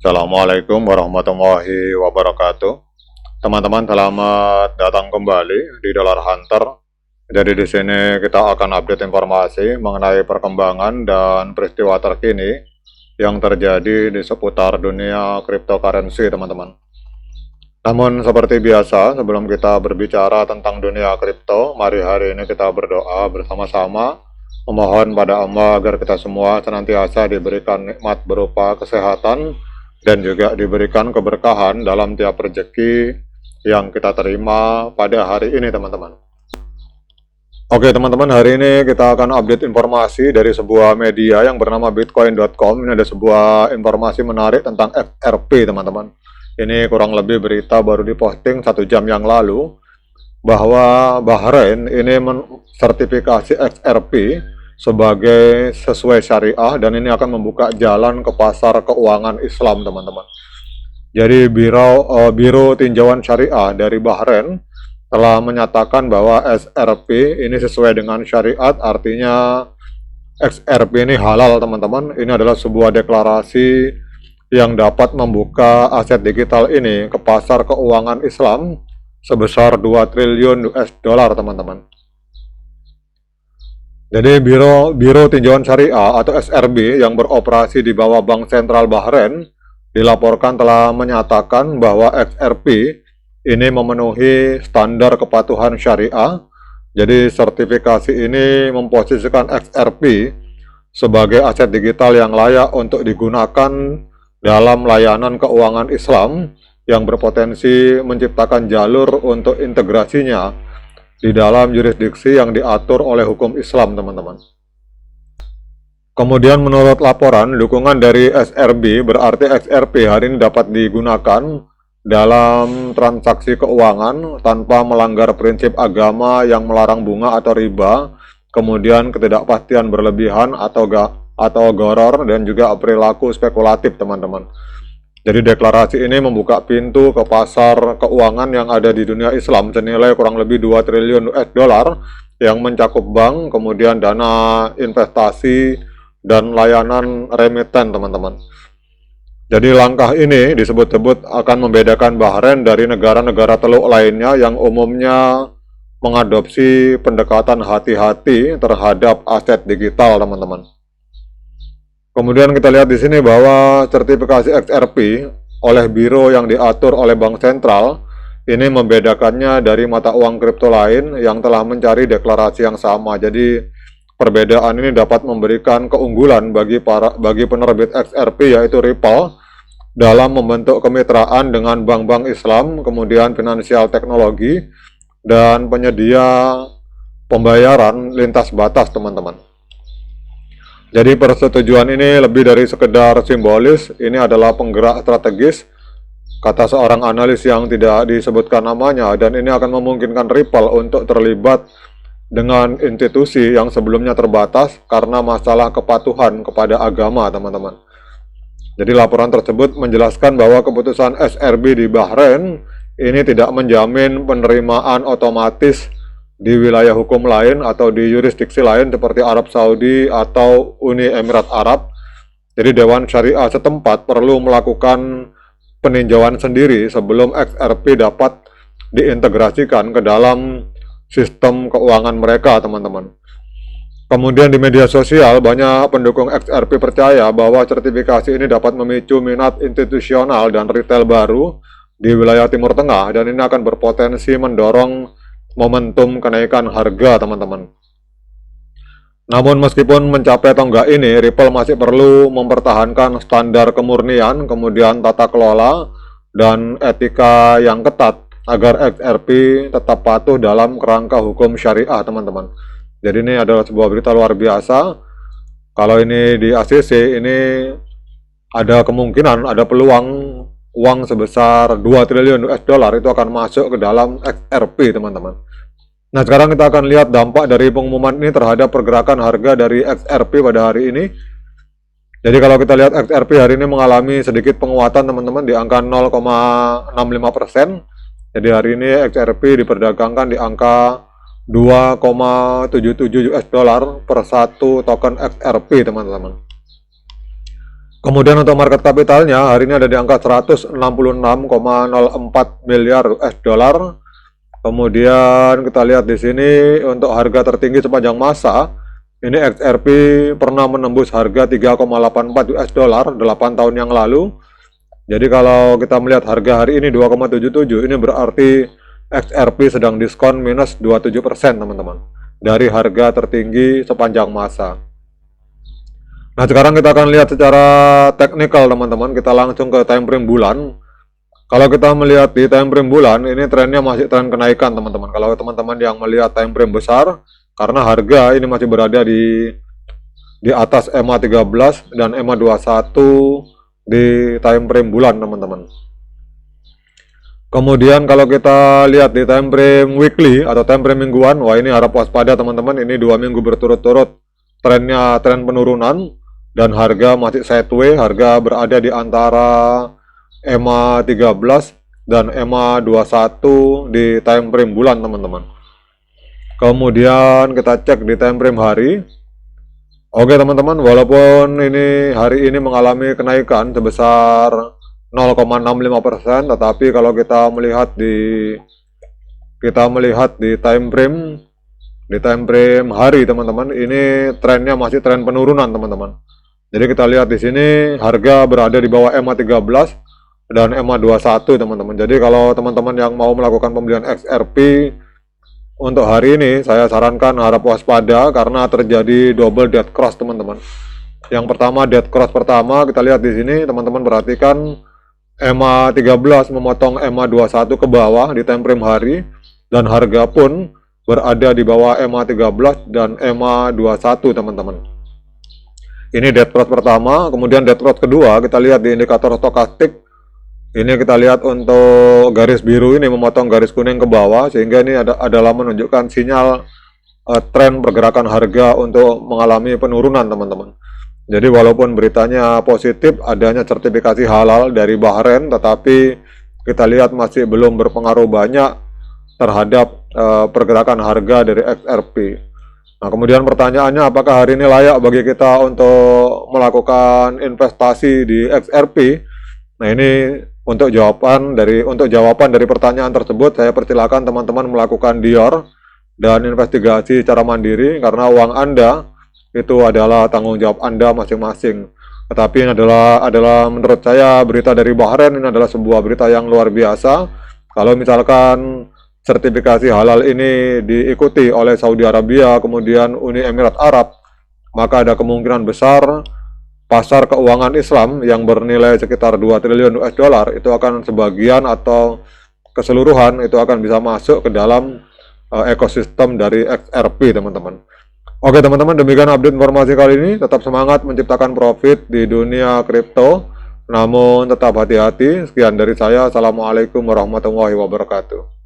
Assalamualaikum warahmatullahi wabarakatuh. Teman-teman, selamat datang kembali di Dollar Hunter. Jadi di sini kita akan update informasi mengenai perkembangan dan peristiwa terkini yang terjadi di seputar dunia cryptocurrency, teman-teman. Namun seperti biasa, sebelum kita berbicara tentang dunia kripto, mari hari ini kita berdoa bersama-sama, memohon pada Allah agar kita semua senantiasa diberikan nikmat berupa kesehatan dan juga diberikan keberkahan dalam tiap rezeki yang kita terima pada hari ini, teman-teman. Oke teman-teman, hari ini kita akan update informasi dari sebuah media yang bernama bitcoin.com. Ini ada sebuah informasi menarik tentang XRP, teman-teman. Ini kurang lebih berita baru diposting 1 jam yang lalu, bahwa Bahrain ini mensertifikasi XRP sebagai sesuai syariah, dan ini akan membuka jalan ke pasar keuangan Islam, teman-teman. Jadi Biro Tinjauan Syariah dari Bahrain telah menyatakan bahwa XRP ini sesuai dengan syariat, artinya XRP ini halal, teman-teman. Ini adalah sebuah deklarasi yang dapat membuka aset digital ini ke pasar keuangan Islam sebesar 2 triliun US dollar, teman-teman. Jadi Biro Tinjauan Syariah atau SRB yang beroperasi di bawah Bank Sentral Bahrain dilaporkan telah menyatakan bahwa XRP ini memenuhi standar kepatuhan syariah. Jadi sertifikasi ini memposisikan XRP sebagai aset digital yang layak untuk digunakan dalam layanan keuangan Islam yang berpotensi menciptakan jalur untuk integrasinya di dalam jurisdiksi yang diatur oleh hukum Islam, teman-teman. Kemudian menurut laporan, dukungan dari SRB berarti XRP hari ini dapat digunakan dalam transaksi keuangan tanpa melanggar prinsip agama yang melarang bunga atau riba, kemudian ketidakpastian berlebihan atau goror, dan juga perilaku spekulatif, teman-teman. Jadi deklarasi ini membuka pintu ke pasar keuangan yang ada di dunia Islam senilai kurang lebih 2 triliun US dollar yang mencakup bank, kemudian dana investasi, dan layanan remiten, teman-teman. Jadi langkah ini disebut-sebut akan membedakan Bahrain dari negara-negara teluk lainnya yang umumnya mengadopsi pendekatan hati-hati terhadap aset digital, teman-teman. Kemudian kita lihat di sini bahwa sertifikasi XRP oleh biro yang diatur oleh Bank Sentral ini membedakannya dari mata uang kripto lain yang telah mencari deklarasi yang sama. Jadi perbedaan ini dapat memberikan keunggulan bagi penerbit XRP yaitu Ripple dalam membentuk kemitraan dengan bank-bank Islam, kemudian finansial teknologi, dan penyedia pembayaran lintas batas, teman-teman. Jadi persetujuan ini lebih dari sekedar simbolis, ini adalah penggerak strategis, kata seorang analis yang tidak disebutkan namanya, dan ini akan memungkinkan Ripple untuk terlibat dengan institusi yang sebelumnya terbatas karena masalah kepatuhan kepada agama, teman-teman. Jadi laporan tersebut menjelaskan bahwa keputusan SRB di Bahrain ini tidak menjamin penerimaan otomatis di wilayah hukum lain atau di yurisdiksi lain seperti Arab Saudi atau Uni Emirat Arab. Jadi Dewan Syariah setempat perlu melakukan peninjauan sendiri sebelum XRP dapat diintegrasikan ke dalam sistem keuangan mereka, teman-teman. Kemudian di media sosial, banyak pendukung XRP percaya bahwa sertifikasi ini dapat memicu minat institusional dan retail baru di wilayah Timur Tengah, dan ini akan berpotensi mendorong momentum kenaikan harga, teman-teman. Namun meskipun mencapai tonggak ini, Ripple masih perlu mempertahankan standar kemurnian, kemudian tata kelola, dan etika yang ketat agar XRP tetap patuh dalam kerangka hukum syariah, teman-teman. Jadi ini adalah sebuah berita luar biasa. Kalau ini di ACC, ini ada kemungkinan, ada peluang uang sebesar 2 triliun US dollar itu akan masuk ke dalam XRP, teman-teman. Nah, sekarang kita akan lihat dampak dari pengumuman ini terhadap pergerakan harga dari XRP pada hari ini. Jadi kalau kita lihat XRP hari ini mengalami sedikit penguatan, teman-teman, di angka 0,65%. Jadi hari ini XRP diperdagangkan di angka 2,77 US dollar per satu token XRP, teman-teman. Kemudian untuk market kapitalnya hari ini ada di angka 166,04 miliar US dollar. Kemudian kita lihat di sini untuk harga tertinggi sepanjang masa, ini XRP pernah menembus harga 3,84 US dollar 8 tahun yang lalu. Jadi kalau kita melihat harga hari ini 2,77, ini berarti XRP sedang diskon minus 27% teman-teman dari harga tertinggi sepanjang masa. Nah, sekarang kita akan lihat secara teknikal teman-teman. Kita langsung ke time frame bulan. Kalau kita melihat di time frame bulan, ini trennya masih tren kenaikan teman-teman. Kalau teman-teman yang melihat time frame besar, karena harga ini masih berada di atas EMA 13 dan EMA 21 di time frame bulan teman-teman. Kemudian kalau kita lihat di time frame weekly atau time frame mingguan, wah ini harap waspada teman-teman. Ini 2 minggu berturut-turut trennya tren penurunan. Dan harga masih sideways, harga berada di antara EMA 13 dan EMA 21 di time frame bulan teman-teman. Kemudian kita cek di time frame hari. Oke teman-teman, walaupun ini hari ini mengalami kenaikan sebesar 0,65%, tetapi kalau kita melihat di time frame hari teman-teman, ini trennya masih tren penurunan teman-teman. Jadi kita lihat di sini harga berada di bawah EMA 13 dan EMA 21 teman-teman. Jadi kalau teman-teman yang mau melakukan pembelian XRP untuk hari ini, saya sarankan harap waspada karena terjadi double dead cross teman-teman. Yang pertama, dead cross pertama kita lihat di sini teman-teman perhatikan EMA 13 memotong EMA 21 ke bawah di time frame hari dan harga pun berada di bawah EMA 13 dan EMA 21 teman-teman. Ini dead cross pertama, kemudian dead cross kedua kita lihat di indikator stokastik. Ini kita lihat untuk garis biru ini memotong garis kuning ke bawah, sehingga ini adalah menunjukkan sinyal tren pergerakan harga untuk mengalami penurunan teman-teman. Jadi walaupun beritanya positif adanya sertifikasi halal dari Bahrain, tetapi kita lihat masih belum berpengaruh banyak terhadap pergerakan harga dari XRP. Nah, kemudian pertanyaannya, apakah hari ini layak bagi kita untuk melakukan investasi di XRP? Nah, ini untuk jawaban dari pertanyaan tersebut, saya persilakan teman-teman melakukan DIOR dan investigasi secara mandiri, karena uang Anda itu adalah tanggung jawab Anda masing-masing. Tetapi ini adalah menurut saya berita dari Bahrain ini adalah sebuah berita yang luar biasa. Kalau misalkan sertifikasi halal ini diikuti oleh Saudi Arabia, kemudian Uni Emirat Arab, maka ada kemungkinan besar pasar keuangan Islam yang bernilai sekitar 2 triliun US dollar itu akan sebagian atau keseluruhan itu akan bisa masuk ke dalam ekosistem dari XRP teman-teman. Oke teman-teman, demikian update informasi kali ini. Tetap semangat menciptakan profit di dunia kripto, namun tetap hati-hati. Sekian dari saya. Assalamualaikum warahmatullahi wabarakatuh.